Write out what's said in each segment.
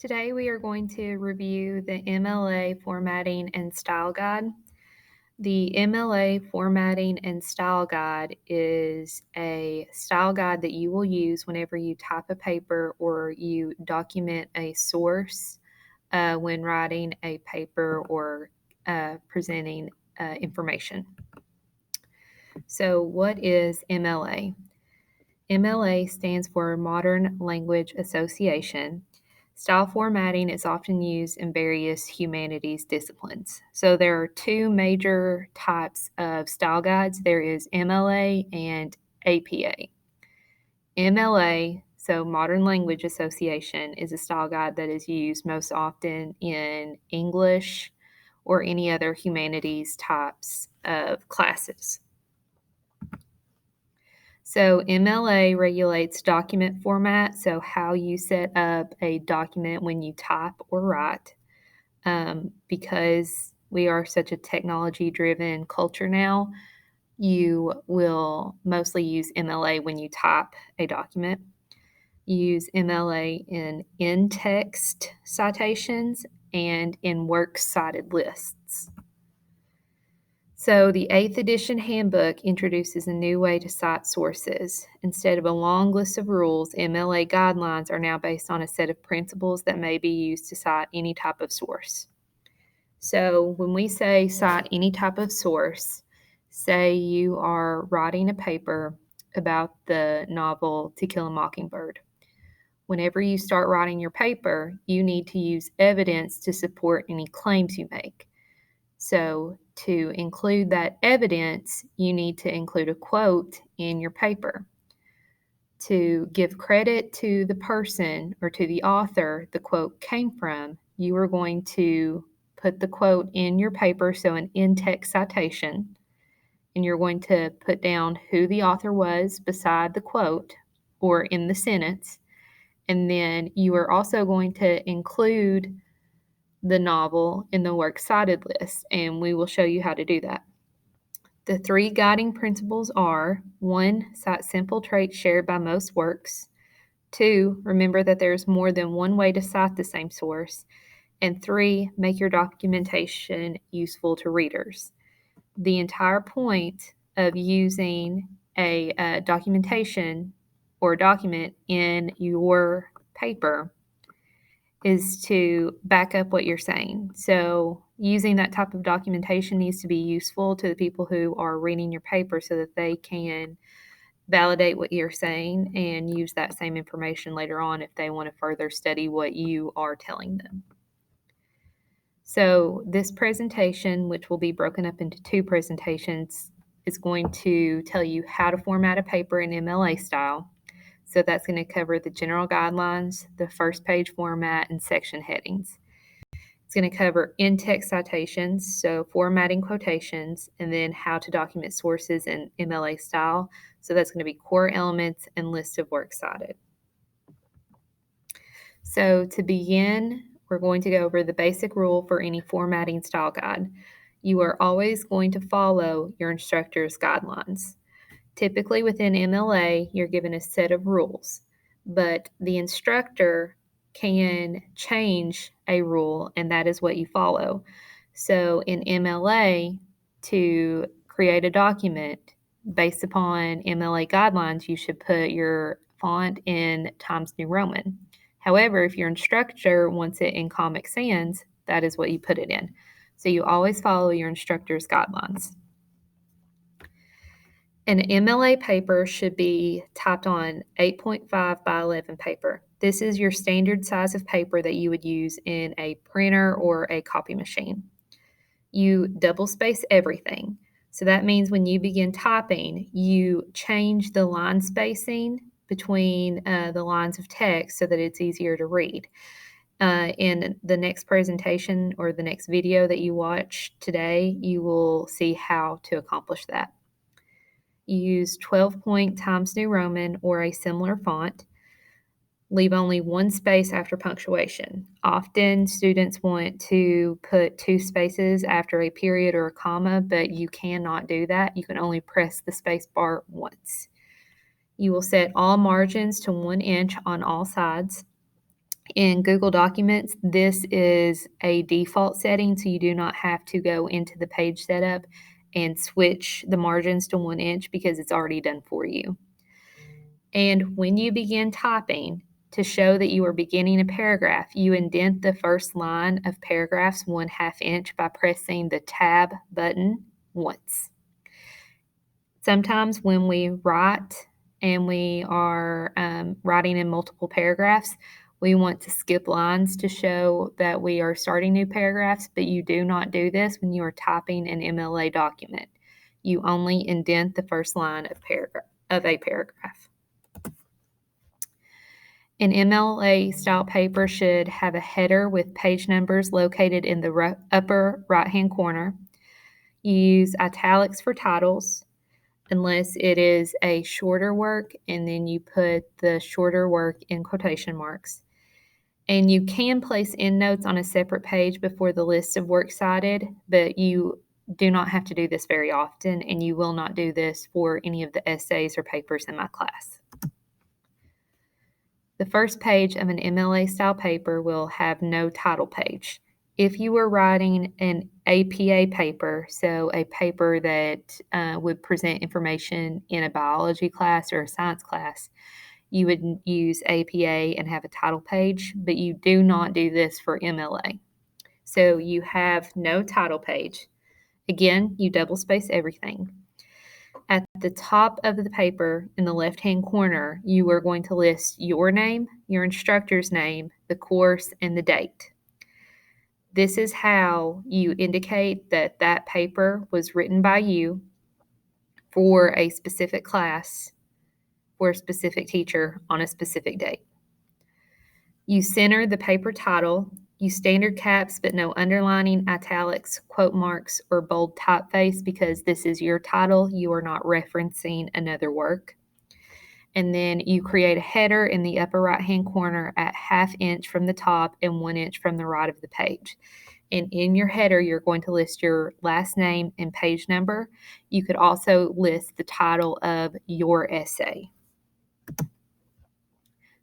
Today we are going to review the MLA Formatting and Style Guide. The MLA Formatting and Style Guide is a style guide that you will use whenever you type a paper or you document a source when writing a paper or presenting information. So, what is MLA? MLA stands for Modern Language Association. Style formatting is often used in various humanities disciplines. So there are two major types of style guides. There is MLA and APA. MLA, so Modern Language Association, is a style guide that is used most often in English or any other humanities types of classes. So MLA regulates document format, so how you set up a document when you type or write. Because we are such a technology-driven culture now, you will mostly use MLA when you type a document. You use MLA in in-text citations and in works cited lists. So the 8th edition handbook introduces a new way to cite sources. Instead of a long list of rules, MLA guidelines are now based on a set of principles that may be used to cite any type of source. So when we say cite any type of source, say you are writing a paper about the novel To Kill a Mockingbird. Whenever you start writing your paper, you need to use evidence to support any claims you make. So to include that evidence, you need to include a quote in your paper. To give credit to the person or to the author the quote came from, you are going to put the quote in your paper, so an in-text citation, and you're going to put down who the author was beside the quote or in the sentence, and then you are also going to include the novel in the works cited list, and we will show you how to do that. The three guiding principles are: 1, cite simple traits shared by most works; 2, remember that there's more than one way to cite the same source; and 3, make your documentation useful to readers. The entire point of using a documentation or document in your paper is to back up what you're saying. So using that type of documentation needs to be useful to the people who are reading your paper so that they can validate what you're saying and use that same information later on if they want to further study what you are telling them. So this presentation, which will be broken up into two presentations, is going to tell you how to format a paper in MLA style. So that's going to cover the general guidelines, the first page format, and section headings. It's going to cover in-text citations, so formatting quotations, and then how to document sources in MLA style. So that's going to be core elements and list of works cited. So to begin, we're going to go over the basic rule for any formatting style guide. You are always going to follow your instructor's guidelines. Typically within MLA, you're given a set of rules, but the instructor can change a rule, and that is what you follow. So in MLA, to create a document based upon MLA guidelines, you should put your font in Times New Roman. However, if your instructor wants it in Comic Sans, that is what you put it in. So you always follow your instructor's guidelines. An MLA paper should be typed on 8.5 by 11 paper. This is your standard size of paper that you would use in a printer or a copy machine. You double space everything. So that means when you begin typing, you change the line spacing between the lines of text so that it's easier to read. In the next presentation or the next video that you watch today, you will see how to accomplish that. You use 12-point Times New Roman or a similar font. Leave only one space after punctuation. Often students want to put 2 spaces after a period or a comma, but you cannot do that. You can only press the space bar once. You will set all margins to 1 inch on all sides. In Google Documents, this is a default setting, so you do not have to go into the page setup and switch the margins to 1 inch because it's already done for you. And when you begin typing, to show that you are beginning a paragraph, you indent the first line of paragraphs 1/2 inch by pressing the Tab button once. Sometimes when we write and we are writing in multiple paragraphs, we want to skip lines to show that we are starting new paragraphs, but you do not do this when you are typing an MLA document. You only indent the first line of a paragraph. An MLA style paper should have a header with page numbers located in the upper right-hand corner. You use italics for titles, unless it is a shorter work, and then you put the shorter work in quotation marks. And you can place endnotes on a separate page before the list of works cited, but you do not have to do this very often, and you will not do this for any of the essays or papers in my class. The first page of an MLA style paper will have no title page. If you were writing an APA paper, so a paper that would present information in a biology class or a science class, you would use APA and have a title page, but you do not do this for MLA. So you have no title page. Again, you double space everything. At the top of the paper in the left-hand corner, you are going to list your name, your instructor's name, the course, and the date. This is how you indicate that that paper was written by you for a specific class, for a specific teacher on a specific date. You center the paper title. Use standard caps, but no underlining, italics, quote marks, or bold typeface because this is your title. You are not referencing another work. And then you create a header in the upper right-hand corner at 1/2 inch from the top and 1 inch from the right of the page. And in your header, you're going to list your last name and page number. You could also list the title of your essay.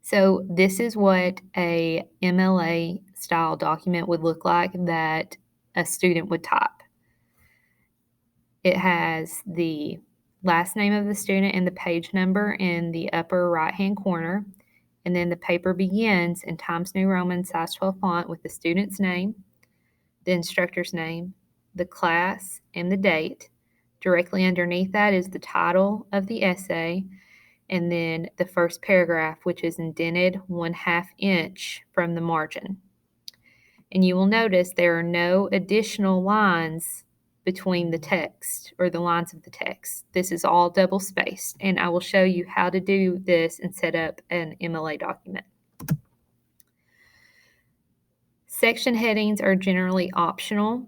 So this is what a MLA style document would look like that a student would type. It has the last name of the student and the page number in the upper right-hand corner. And then the paper begins in Times New Roman size 12 font with the student's name, the instructor's name, the class, and the date. Directly underneath that is the title of the essay, and then the first paragraph, which is indented 1/2 inch from the margin. And you will notice there are no additional lines between the text or the lines of the text. This is all double spaced, and I will show you how to do this and set up an MLA document. Section headings are generally optional.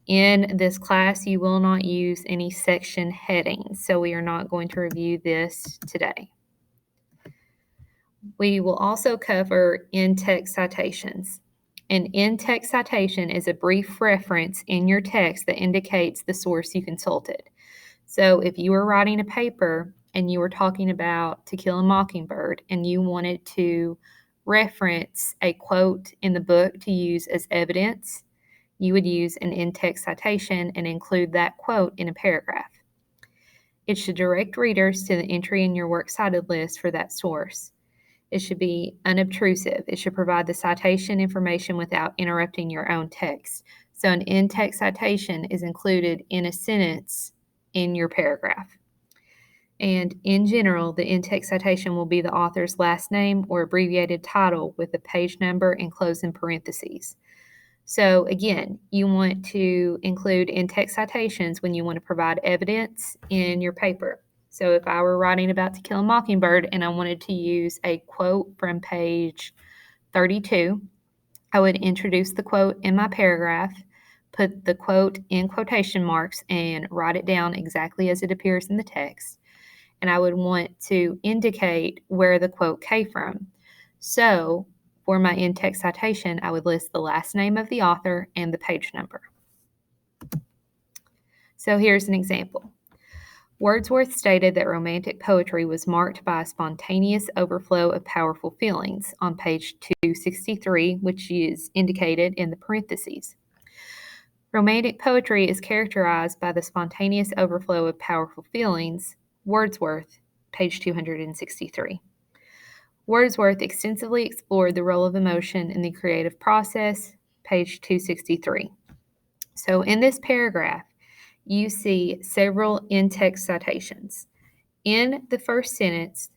In this class, you will not use any section headings, so we are not going to review this today. We will also cover in-text citations. An in-text citation is a brief reference in your text that indicates the source you consulted. So if you were writing a paper and you were talking about To Kill a Mockingbird and you wanted to reference a quote in the book to use as evidence, you would use an in-text citation and include that quote in a paragraph. It should direct readers to the entry in your works cited list for that source. It should be unobtrusive. It should provide the citation information without interrupting your own text. So an in-text citation is included in a sentence in your paragraph. And in general, the in-text citation will be the author's last name or abbreviated title with the page number enclosed in parentheses. So again, you want to include in-text citations when you want to provide evidence in your paper. So if I were writing about To Kill a Mockingbird and I wanted to use a quote from page 32, I would introduce the quote in my paragraph, put the quote in quotation marks, and write it down exactly as it appears in the text. And I would want to indicate where the quote came from. So for my in-text citation, I would list the last name of the author and the page number. So here's an example. Wordsworth stated that romantic poetry was marked by a spontaneous overflow of powerful feelings on page 263, which is indicated in the parentheses. Romantic poetry is characterized by the spontaneous overflow of powerful feelings. Wordsworth, page 263. Wordsworth extensively explored the role of emotion in the creative process, page 263. So in this paragraph, you see several in-text citations. In the first sentence,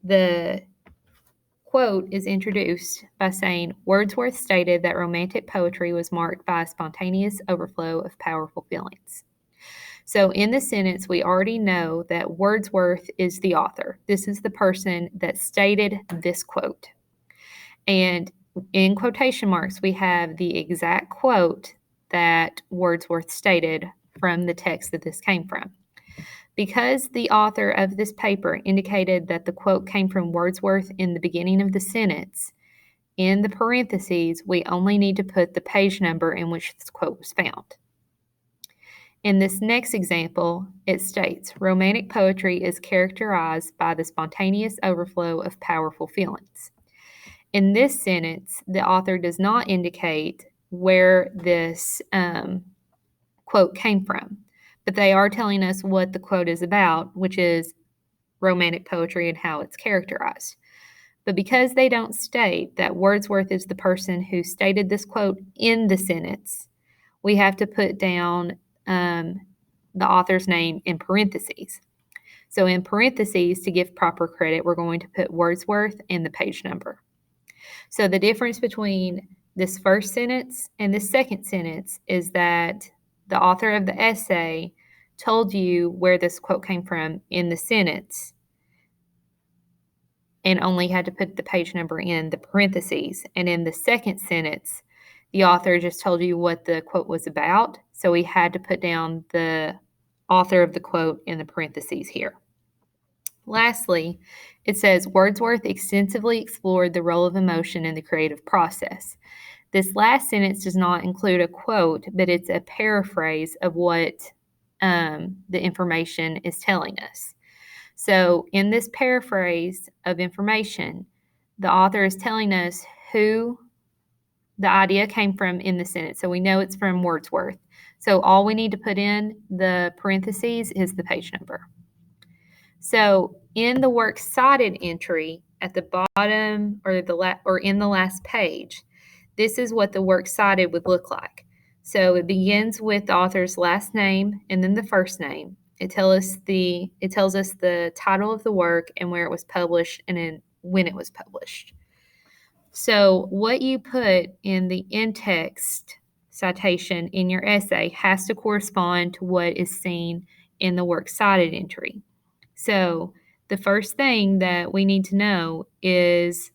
the quote is introduced by saying, Wordsworth stated that romantic poetry was marked by a spontaneous overflow of powerful feelings. So in the sentence, we already know that Wordsworth is the author. This is the person that stated this quote. And in quotation marks, we have the exact quote that Wordsworth stated from the text that this came from. Because the author of this paper indicated that the quote came from Wordsworth in the beginning of the sentence, in the parentheses, we only need to put the page number in which this quote was found. In this next example, it states, romantic poetry is characterized by the spontaneous overflow of powerful feelings. In this sentence, the author does not indicate where this quote came from, but they are telling us what the quote is about, which is romantic poetry and how it's characterized. But because they don't state that Wordsworth is the person who stated this quote in the sentence, we have to put down the author's name in parentheses. So in parentheses, to give proper credit, we're going to put Wordsworth and the page number. So the difference between this first sentence and this second sentence is that the author of the essay told you where this quote came from in the sentence and only had to put the page number in the parentheses. And in the second sentence, the author just told you what the quote was about, so we had to put down the author of the quote in the parentheses here. Lastly, it says Wordsworth extensively explored the role of emotion in the creative process. This last sentence does not include a quote, but it's a paraphrase of what the information is telling us. So in this paraphrase of information, the author is telling us who the idea came from in the sentence. So we know it's from Wordsworth. So all we need to put in the parentheses is the page number. So in the works cited entry at the bottom or in the last page, this is what the works cited would look like. So it begins with the author's last name and then the first name. It tells us the title of the work and where it was published and then when it was published. So what you put in the in-text citation in your essay has to correspond to what is seen in the works cited entry. So the first thing that we need to know is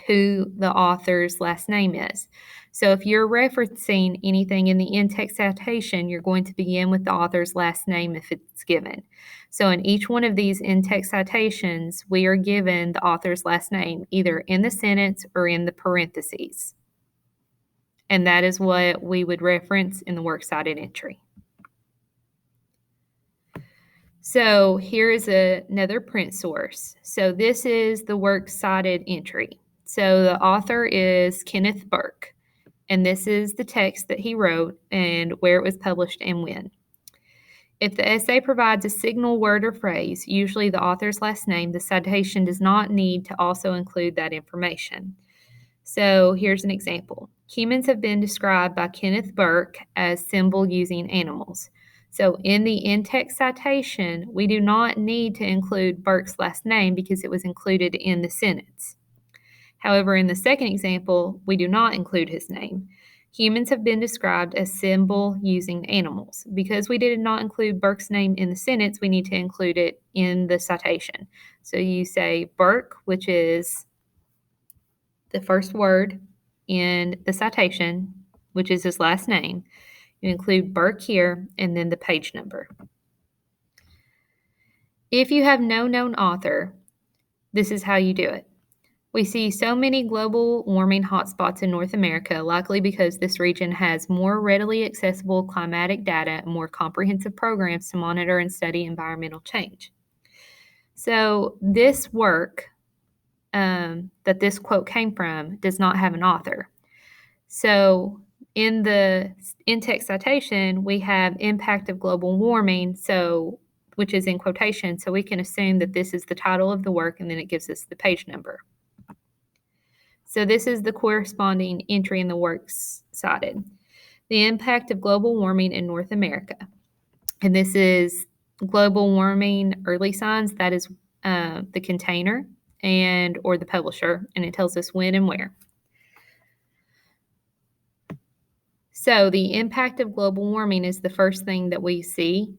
who the author's last name is. So if you're referencing anything in the in-text citation, you're going to begin with the author's last name if it's given. So in each one of these in-text citations, we are given the author's last name either in the sentence or in the parentheses. And that is what we would reference in the works cited entry. So here is another print source. So this is the works cited entry. So the author is Kenneth Burke, and this is the text that he wrote and where it was published and when. If the essay provides a signal word or phrase, usually the author's last name, the citation does not need to also include that information. So here's an example. Humans have been described by Kenneth Burke as symbol-using animals. So in the in-text citation, we do not need to include Burke's last name because it was included in the sentence. However, in the second example, we do not include his name. Humans have been described as symbol-using animals. Because we did not include Burke's name in the sentence, we need to include it in the citation. So you say Burke, which is the first word in the citation, which is his last name. You include Burke here and then the page number. If you have no known author, this is how you do it. We see so many global warming hotspots in North America, likely because this region has more readily accessible climatic data and more comprehensive programs to monitor and study environmental change. So, this work that this quote came from does not have an author. So, in the in-text citation, we have impact of global warming, which is in quotation, so we can assume that this is the title of the work and then it gives us the page number. So this is the corresponding entry in the works cited. The impact of global warming in North America. And this is global warming early signs. That is the container or the publisher, and it tells us when and where. So the impact of global warming is the first thing that we see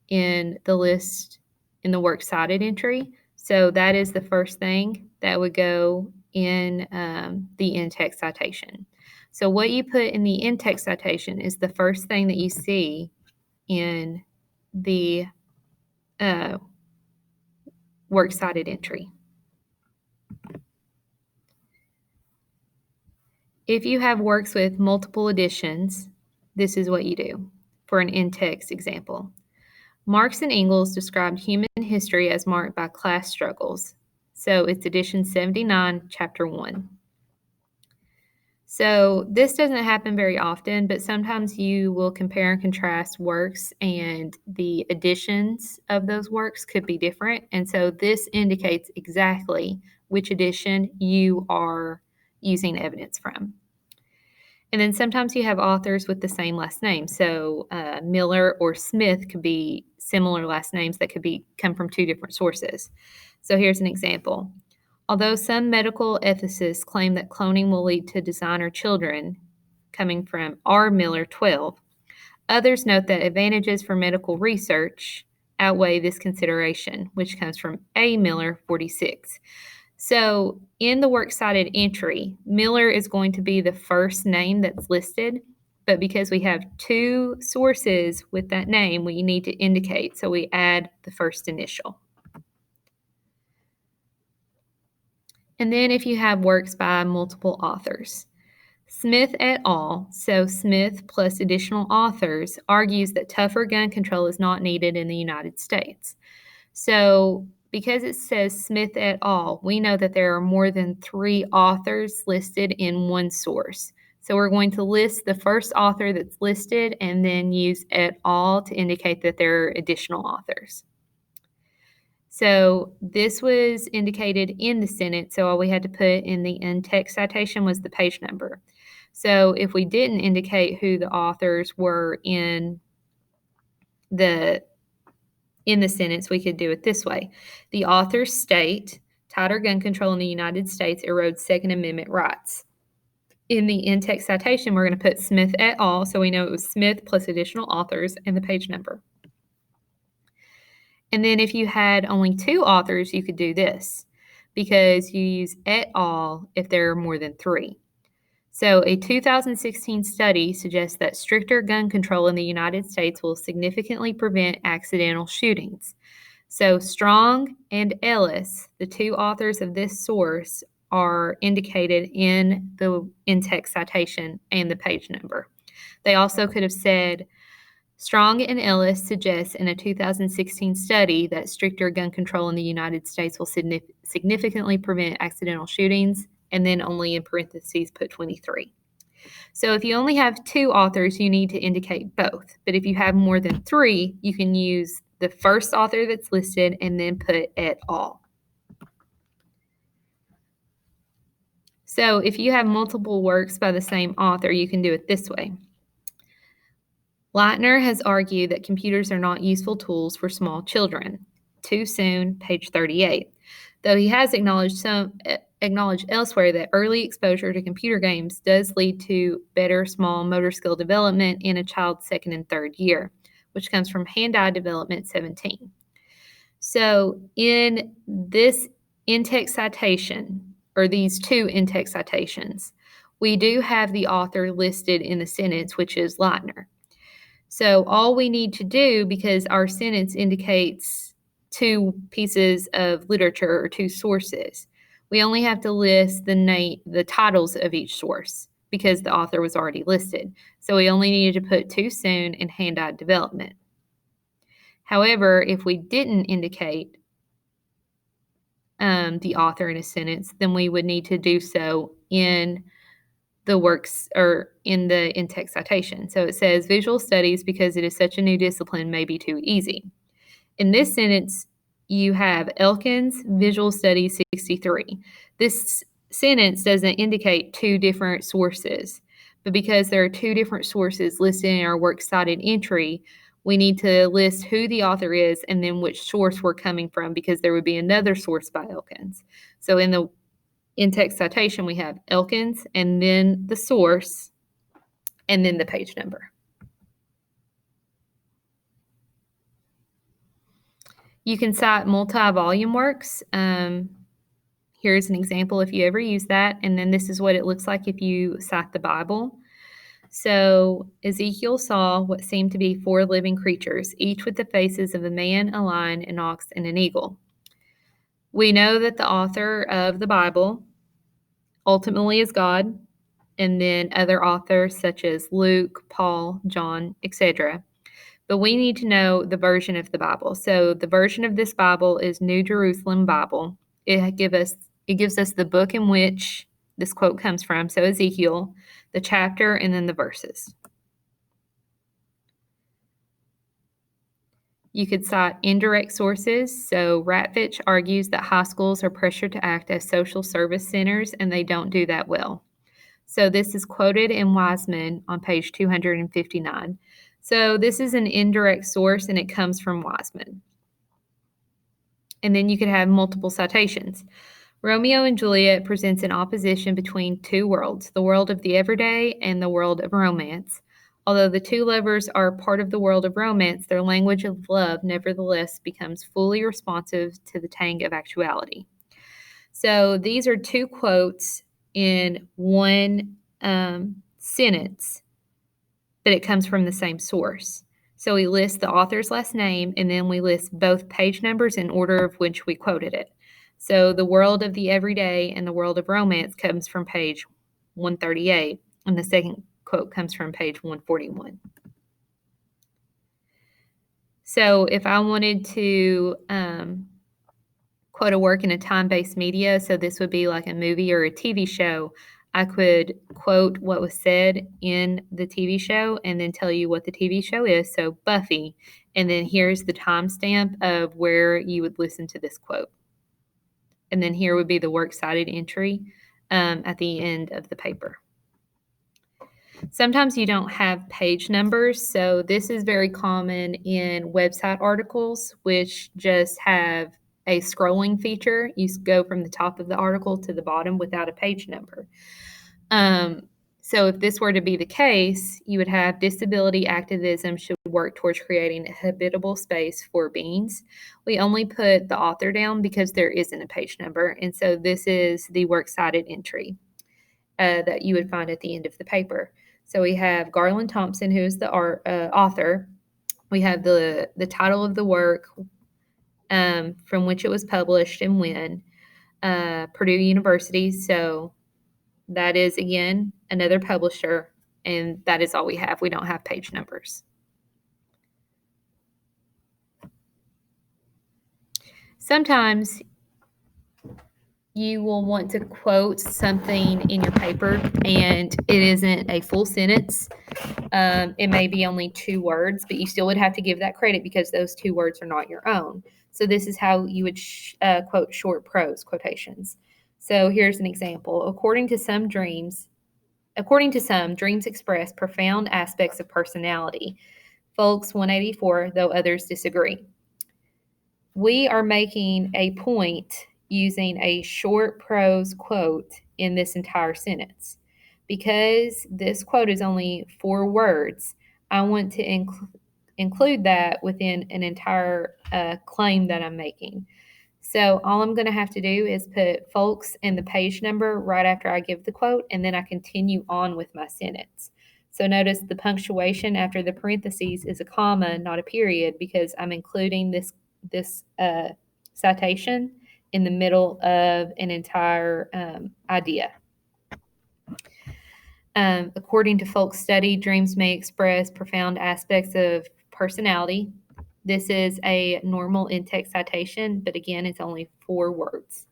in the list in the works cited entry. So that is the first thing that would go in the in-text citation. So what you put in the in-text citation is the first thing that you see in the works cited entry. If you have works with multiple editions, this is what you do for an in-text example. Marx and Engels described human history as marked by class struggles. So it's edition 79, chapter 1. So this doesn't happen very often, but sometimes you will compare and contrast works and the editions of those works could be different. And so this indicates exactly which edition you are using evidence from. And then sometimes you have authors with the same last name. So Miller or Smith could be similar last names that could come from two different sources. So here's an example. Although some medical ethicists claim that cloning will lead to designer children, coming from R. Miller 12, others note that advantages for medical research outweigh this consideration, which comes from A. Miller 46. So in the works cited entry, Miller is going to be the first name that's listed, but because we have two sources with that name, we need to indicate, so we add the first initial. And then if you have works by multiple authors, Smith et al., so Smith plus additional authors, argues that tougher gun control is not needed in the United States. So because it says Smith et al., we know that there are more than 3 authors listed in one source. So we're going to list the first author that's listed and then use et al. To indicate that there are additional authors. So this was indicated in the sentence, so all we had to put in the in-text citation was the page number. So if we didn't indicate who the authors were in the sentence, we could do it this way. The authors state, tighter gun control in the United States erodes Second Amendment rights. In the in-text citation, we're going to put Smith et al., so we know it was Smith plus additional authors and the page number. And then if you had only 2 authors, you could do this because you use et al. If there are more than 3. So a 2016 study suggests that stricter gun control in the United States will significantly prevent accidental shootings. So Strong and Ellis, the 2 authors of this source, are indicated in the in-text citation and the page number. They also could have said, Strong and Ellis suggests in a 2016 study that stricter gun control in the United States will significantly prevent accidental shootings, and then only in parentheses put 23. So if you only have 2 authors, you need to indicate both. But if you have more than 3, you can use the first author that's listed and then put et al. So if you have multiple works by the same author, you can do it this way. Leitner has argued that computers are not useful tools for small children. Too soon, page 38. Though he has acknowledged elsewhere that early exposure to computer games does lead to better small motor skill development in a child's 2nd and 3rd year, which comes from Hand-Eye Development 17. So in this in-text citation, or these 2 in-text citations, we do have the author listed in the sentence, which is Leitner. So all we need to do, because our sentence indicates 2 pieces of literature or 2 sources, We only have to list the titles of each source because the author was already listed. So we only needed to put too soon and hand-eye development. However, if we didn't indicate the author in a sentence, then we would need to do so in the works or in the in-text citation. So it says visual studies, because it is such a new discipline, may be too easy. In this sentence, you have Elkins Visual Studies 63. This sentence doesn't indicate two different sources, but because there are two different sources listed in our works cited entry, we need to list who the author is and then which source we're coming from, because there would be another source by Elkins. So in the in-text citation, we have Elkins and then the source and then the page number. You can cite multi-volume works. Here's an example if you ever use that, and then this is what it looks like if you cite the Bible. So Ezekiel saw what seemed to be 4 living creatures, each with the faces of a man, a lion, an ox, and an eagle. We know that the author of the Bible ultimately is God, and then other authors such as Luke, Paul, John, etc. But we need to know the version of the Bible. So the version of this Bible is New Jerusalem Bible. It gives us the book in which this quote comes from, so Ezekiel, the chapter, and then the verses. You could cite indirect sources. So Ratfitch argues that high schools are pressured to act as social service centers, and they don't do that well. So this is quoted in Wiseman on page 259. So this is an indirect source, and it comes from Wiseman. And then you could have multiple citations. Romeo and Juliet presents an opposition between two worlds, the world of the everyday and the world of romance. Although the two lovers are part of the world of romance, their language of love nevertheless becomes fully responsive to the tang of actuality. So these are two quotes in one sentence, but it comes from the same source. So we list the author's last name, and then we list both page numbers in order of which we quoted it. So the world of the everyday and the world of romance comes from page 138, and the second quote comes from page 141. So if I wanted to quote a work in a time-based media, so this would be like a movie or a TV show, I could quote what was said in the TV show and then tell you what the TV show is. So Buffy, and then here's the timestamp of where you would listen to this quote. And then here would be the works cited entry at the end of the paper. Sometimes you don't have page numbers, so this is very common in website articles, which just have a scrolling feature. You go from the top of the article to the bottom without a page number. So if this were to be the case, you would have disability activism should work towards creating a habitable space for beings. We only put the author down because there isn't a page number, and so this is the works cited entry that you would find at the end of the paper. So we have Garland Thompson, who is the author. We have the title of the work, from which it was published and when, Purdue University. So that is, again, another publisher, and that is all we have. We don't have page numbers. Sometimes you will want to quote something in your paper, and it isn't a full sentence. It may be only 2 words, but you still would have to give that credit because those 2 words are not your own. So this is how you would quote short prose quotations. So here's an example. According to some, dreams express profound aspects of personality. Folks 184, though others disagree. We are making a point using a short prose quote in this entire sentence. Because this quote is only 4 words, I want to include that within an entire claim that I'm making. So all I'm going to have to do is put folks and the page number right after I give the quote, and then I continue on with my sentence. So notice the punctuation after the parentheses is a comma, not a period, because I'm including this citation in the middle of an entire idea. According to Folk's study, dreams may express profound aspects of personality. This is a normal in-text citation, but again, it's only 4 words.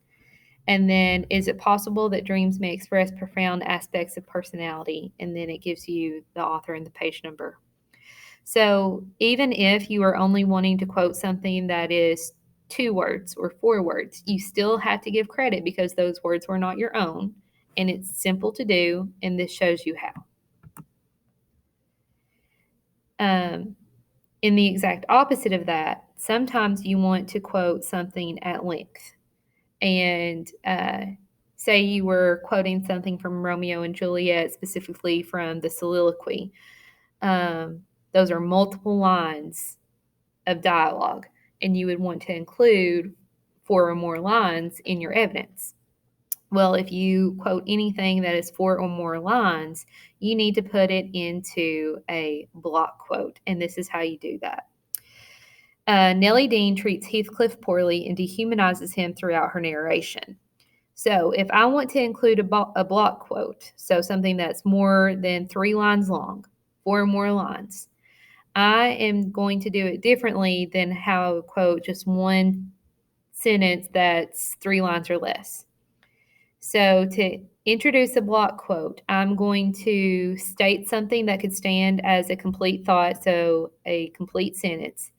And then, is it possible that dreams may express profound aspects of personality? And then it gives you the author and the page number. So even if you are only wanting to quote something that is 2 words or 4 words, you still have to give credit because those words were not your own. And it's simple to do, and this shows you how. In the exact opposite of that, sometimes you want to quote something at length. And say you were quoting something from Romeo and Juliet, specifically from the soliloquy. Those are multiple lines of dialogue, and you would want to include 4 or more lines in your evidence. Well, if you quote anything that is 4 or more lines, you need to put it into a block quote, and this is how you do that. Nellie Dean treats Heathcliff poorly and dehumanizes him throughout her narration. So if I want to include a block quote, so something that's more than 3 lines long, 4 or more lines, I am going to do it differently than how I would quote just one sentence that's 3 lines or less. So to introduce a block quote, I'm going to state something that could stand as a complete thought, so a complete sentence.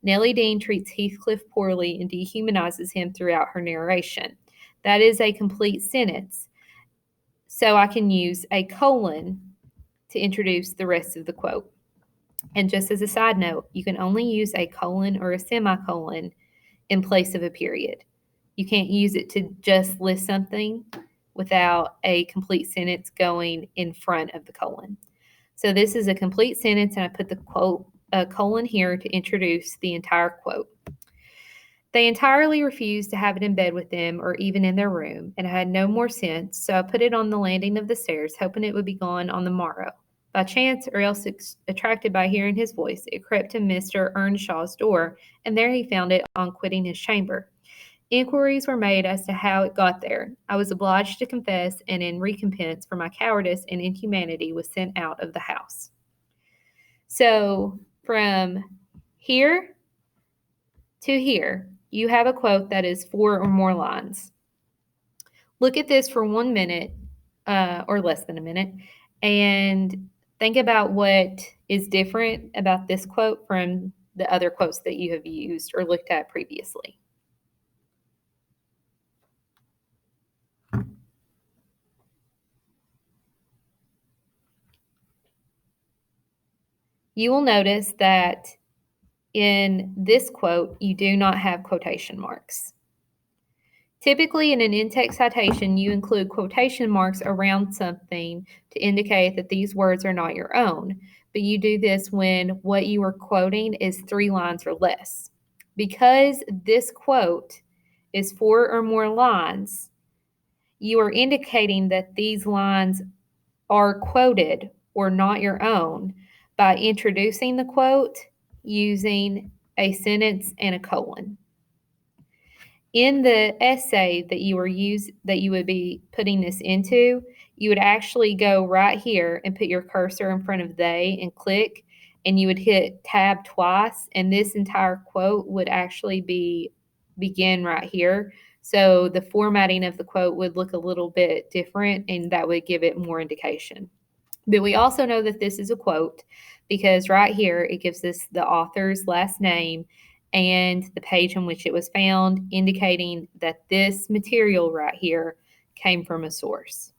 Nellie Dean treats Heathcliff poorly and dehumanizes him throughout her narration. That is a complete sentence. So I can use a colon to introduce the rest of the quote. And just as a side note, you can only use a colon or a semicolon in place of a period. You can't use it to just list something without a complete sentence going in front of the colon. So this is a complete sentence, and I put the quote colon here to introduce the entire quote. They entirely refused to have it in bed with them or even in their room, and I had no more sense, so I put it on the landing of the stairs, hoping it would be gone on the morrow. By chance, or else attracted by hearing his voice, it crept to Mr. Earnshaw's door, and there he found it on quitting his chamber. Inquiries were made as to how it got there. I was obliged to confess, and in recompense for my cowardice and inhumanity was sent out of the house. So from here to here, you have a quote that is 4 or more lines. Look at this for 1 minute, or less than a minute, and think about what is different about this quote from the other quotes that you have used or looked at previously. You will notice that in this quote, you do not have quotation marks. Typically, in an in-text citation, you include quotation marks around something to indicate that these words are not your own, but you do this when what you are quoting is 3 lines or less. Because this quote is 4 or more lines, you are indicating that these lines are quoted or not your own by introducing the quote using a sentence and a colon. In the essay that you would be putting this into, you would actually go right here and put your cursor in front of they and click, and you would hit tab twice, and this entire quote would actually begin right here. So the formatting of the quote would look a little bit different, and that would give it more indication. But we also know that this is a quote because right here it gives us the author's last name and the page on which it was found, indicating that this material right here came from a source.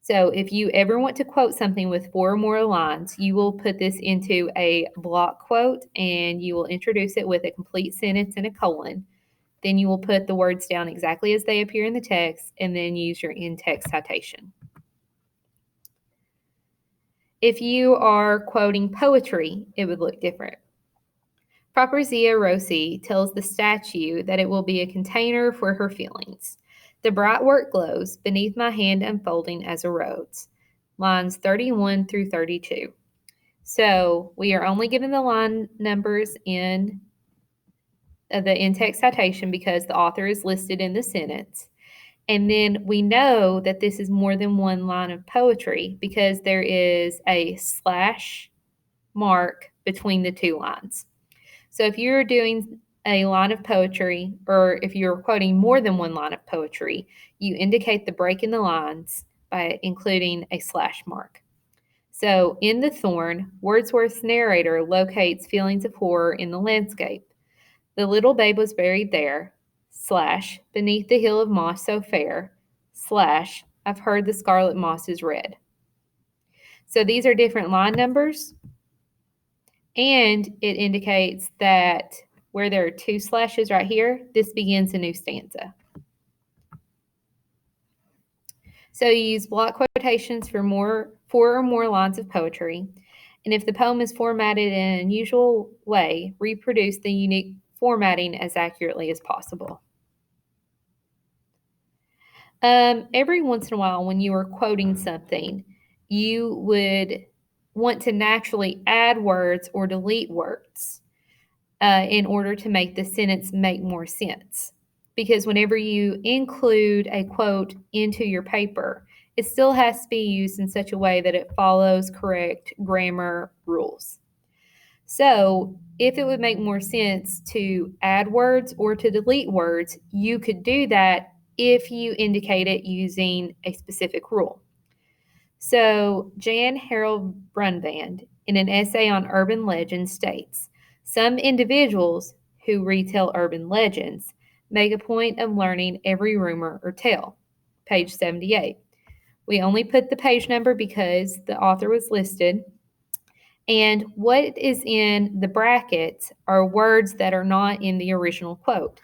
So if you ever want to quote something with 4 or more lines, you will put this into a block quote and you will introduce it with a complete sentence and a colon. Then you will put the words down exactly as they appear in the text and then use your in-text citation. If you are quoting poetry, it would look different. Properzia Rossi tells the statue that it will be a container for her feelings. The bright work glows beneath my hand unfolding as a rose. Lines 31 through 32. So we are only given the line numbers in the in-text citation because the author is listed in the sentence. And then we know that this is more than one line of poetry because there is a slash mark between the two lines. So if you're doing a line of poetry, or if you're quoting more than one line of poetry, you indicate the break in the lines by including a slash mark. So in The Thorn, Wordsworth's narrator locates feelings of horror in the landscape. The little babe was buried there, slash, beneath the hill of moss so fair, slash, I've heard the scarlet moss is red. So these are different line numbers, and it indicates that where there are two slashes right here, this begins a new stanza. So you use block quotations for four or more lines of poetry, and if the poem is formatted in an unusual way, reproduce the unique formatting as accurately as possible. Every once in a while, when you are quoting something, you would want to naturally add words or delete words in order to make the sentence make more sense. Because whenever you include a quote into your paper, it still has to be used in such a way that it follows correct grammar rules. So if it would make more sense to add words or to delete words, you could do that if you indicate it using a specific rule. So Jan Harold Brunband, in an essay on urban legends, states, some individuals who retell urban legends make a point of learning every rumor or tale. Page 78. We only put the page number because the author was listed. And what is in the brackets are words that are not in the original quote.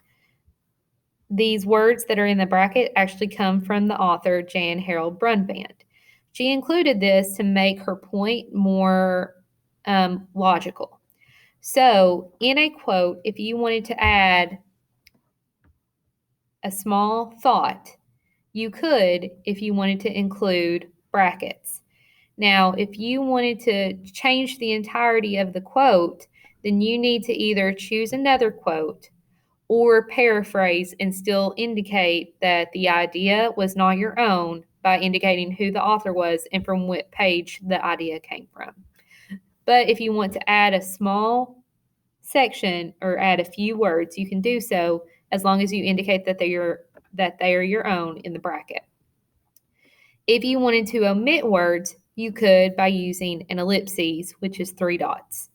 These words that are in the bracket actually come from the author, Jan Harold Brunband. She included this to make her point more logical. So in a quote, if you wanted to add a small thought, you could if you wanted to include brackets. Now, if you wanted to change the entirety of the quote, then you need to either choose another quote or paraphrase and still indicate that the idea was not your own by indicating who the author was and from what page the idea came from. But if you want to add a small section or add a few words, you can do so as long as you indicate that they are your own in the bracket. If you wanted to omit words, you could by using an ellipses, which is 3 dots.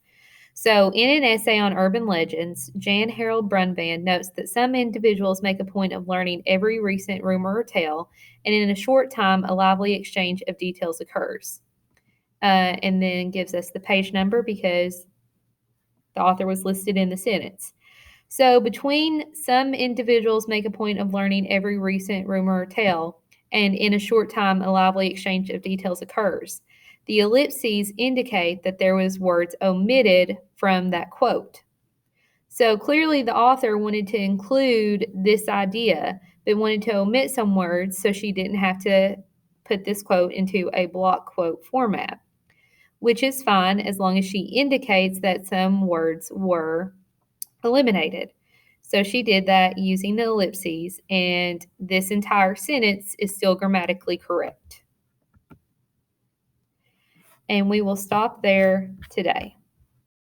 So in an essay on urban legends, Jan Harold Brunband notes that some individuals make a point of learning every recent rumor or tale, and in a short time, a lively exchange of details occurs. And then gives us the page number because the author was listed in the sentence. So between some individuals make a point of learning every recent rumor or tale, and in a short time, a lively exchange of details occurs. The ellipses indicate that there was words omitted from that quote. So clearly the author wanted to include this idea, but wanted to omit some words so she didn't have to put this quote into a block quote format, which is fine as long as she indicates that some words were eliminated. So she did that using the ellipses, and this entire sentence is still grammatically correct. And we will stop there today.